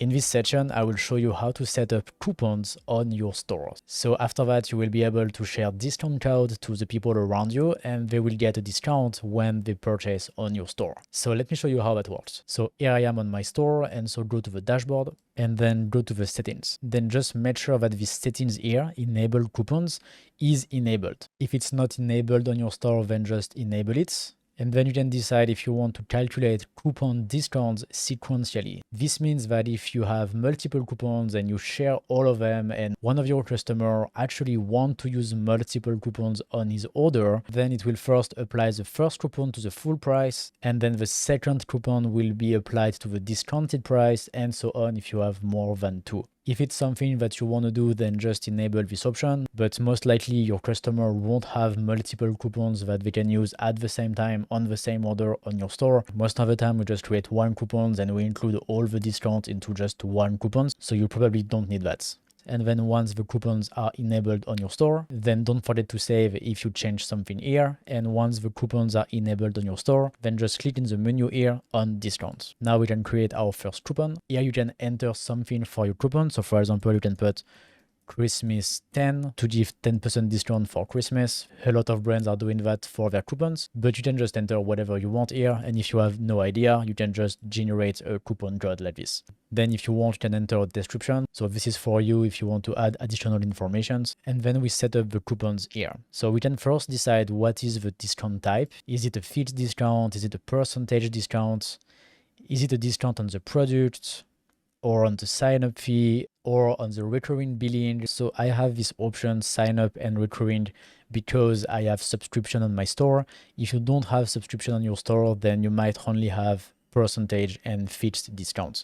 In this section, I will show you how to set up coupons on your store. So after that, you will be able to share discount code to the people around you and they will get a discount when they purchase on your store. So let me show you how that works. So here I am on my store, and so go to the dashboard and then go to the settings. Then just make sure that this settings here, enable coupons, is enabled. If it's not enabled on your store, then just enable it. And then you can decide if you want to calculate coupon discounts sequentially. This means that if you have multiple coupons and you share all of them and one of your customers actually want to use multiple coupons on his order, then it will first apply the first coupon to the full price, and then the second coupon will be applied to the discounted price, and so on if you have more than two. If it's something that you want to do, then just enable this option, but most likely your customer won't have multiple coupons that they can use at the same time on the same order on your store. Most of the time we just create one coupon and we include all the discount into just one coupon, so you probably don't need that. And then once the coupons are enabled on your store, then don't forget to save if you change something here. And once the coupons are enabled on your store, then just click in the menu here on discounts. Now we can create our first coupon. Here you can enter something for your coupon. So for example, you can put Christmas 10 to give 10% discount for Christmas. A lot of brands are doing that for their coupons, but you can just enter whatever you want here. And if you have no idea, you can just generate a coupon code like this. Then if you want, you can enter a description. So this is for you if you want to add additional information. And then we set up the coupons here. So we can first decide what is the discount type. Is it a fixed discount? Is it a percentage discount? Is it a discount on the product, or on the sign-up fee, or on the recurring billing? So I have this option, sign up and recurring, because I have subscription on my store. If you don't have subscription on your store, then you might only have percentage and fixed discounts.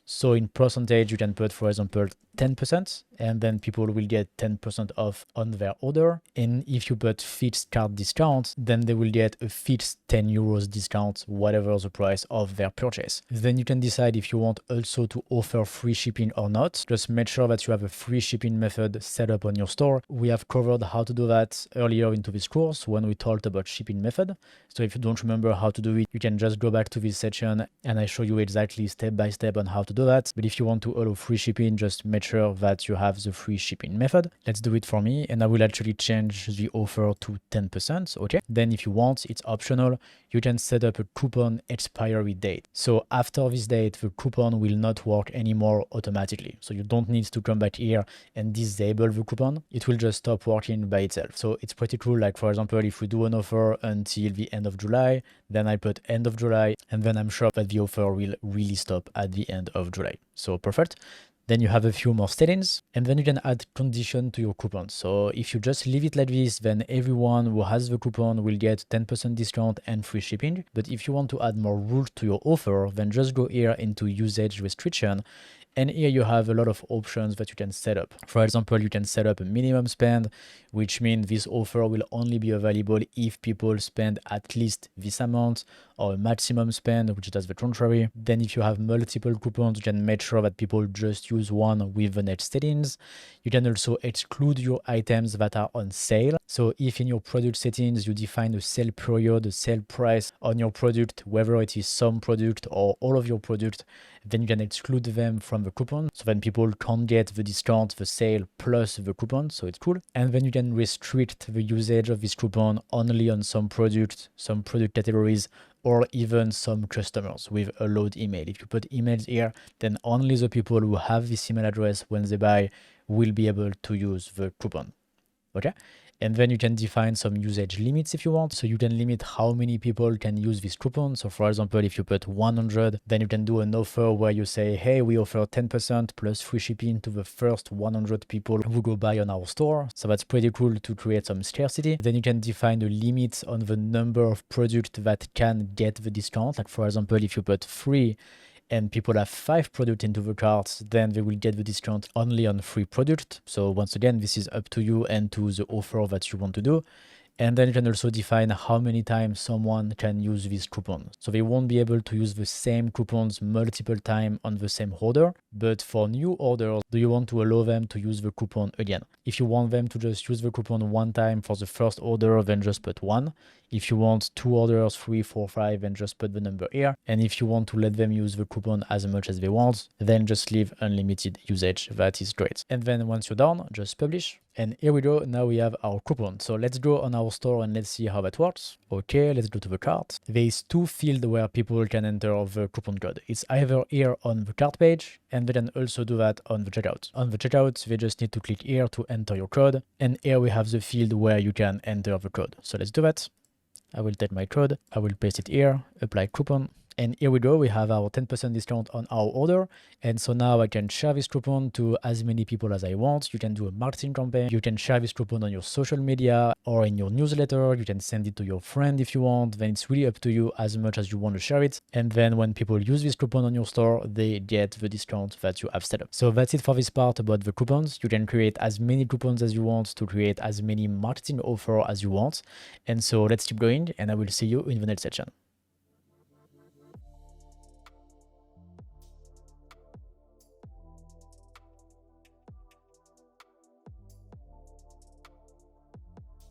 So in percentage, you can put, for example, 10%, and then people will get 10% off on their order. And if you put fixed card discount, then they will get a fixed 10 euros discount, whatever the price of their purchase. Then you can decide if you want also to offer free shipping or not. Just make sure that you have a free shipping method set up on your store. We have covered how to do that earlier into this course when we talked about shipping method. So if you don't remember how to do it, you can just go back to this section and I show you exactly step by step on how to do that. But if you want to allow free shipping, just make sure that you have the free shipping method. Let's do it for me, and I will actually change the offer to 10%. Okay. Then if you want, it's optional. You can set up a coupon expiry date. So after this date, the coupon will not work anymore automatically. So you don't need to come back here and disable the coupon. It will just stop working by itself. So it's pretty cool. Like for example, if we do an offer until the end of July, then I put end of July, and then I'm sure that the offer will really stop at the end of July. So perfect. Then you have a few more settings, and then you can add condition to your coupon. So if you just leave it like this, then everyone who has the coupon will get 10% discount and free shipping. But if you want to add more rules to your offer, then just go here into usage restriction. And here you have a lot of options that you can set up. For example, you can set up a minimum spend, which means this offer will only be available if people spend at least this amount, or a maximum spend, which does the contrary. Then if you have multiple coupons, you can make sure that people just use one with the next settings. You can also exclude your items that are on sale. So if in your product settings, you define a sale period, a sale price on your product, whether it is some product or all of your product, then you can exclude them from the coupon. So then people can't get the discount, the sale plus the coupon. So it's cool. And then you can restrict the usage of this coupon only on some product categories, or even some customers with allowed email. If you put emails here, then only the people who have this email address when they buy will be able to use the coupon. Okay. And then you can define some usage limits if you want. So you can limit how many people can use this coupon. So for example, if you put 100, then you can do an offer where you say, hey, we offer 10% plus free shipping to the first 100 people who go buy on our store. So that's pretty cool to create some scarcity. Then you can define a limit on the number of products that can get the discount. Like for example, if you put 3 and people have 5 products into the cart, then they will get the discount only on 3 products. So once again, this is up to you and to the offer that you want to do. And then you can also define how many times someone can use this coupon. So they won't be able to use the same coupons multiple times on the same order. But for new orders, do you want to allow them to use the coupon again? If you want them to just use the coupon one time for the first order, then just put 1. If you want 2 orders, 3, 4, 5, then just put the number here. And if you want to let them use the coupon as much as they want, then just leave unlimited usage. That is great. And then once you're done, just publish. And here we go, now we have our coupon. So let's go on our store and let's see how that works. Okay, let's go to the cart. There is 2 fields where people can enter the coupon code. It's either here on the cart page, and they can also do that on the checkout. On the checkout, they just need to click here to enter your code. And here we have the field where you can enter the code. So let's do that. I will take my code, I will paste it here, apply coupon. And here we go, we have our 10% discount on our order. And so now I can share this coupon to as many people as I want. You can do a marketing campaign. You can share this coupon on your social media or in your newsletter. You can send it to your friend if you want. Then it's really up to you as much as you want to share it. And then when people use this coupon on your store, they get the discount that you have set up. So that's it for this part about the coupons. You can create as many coupons as you want to create as many marketing offers as you want. And so let's keep going and I will see you in the next section.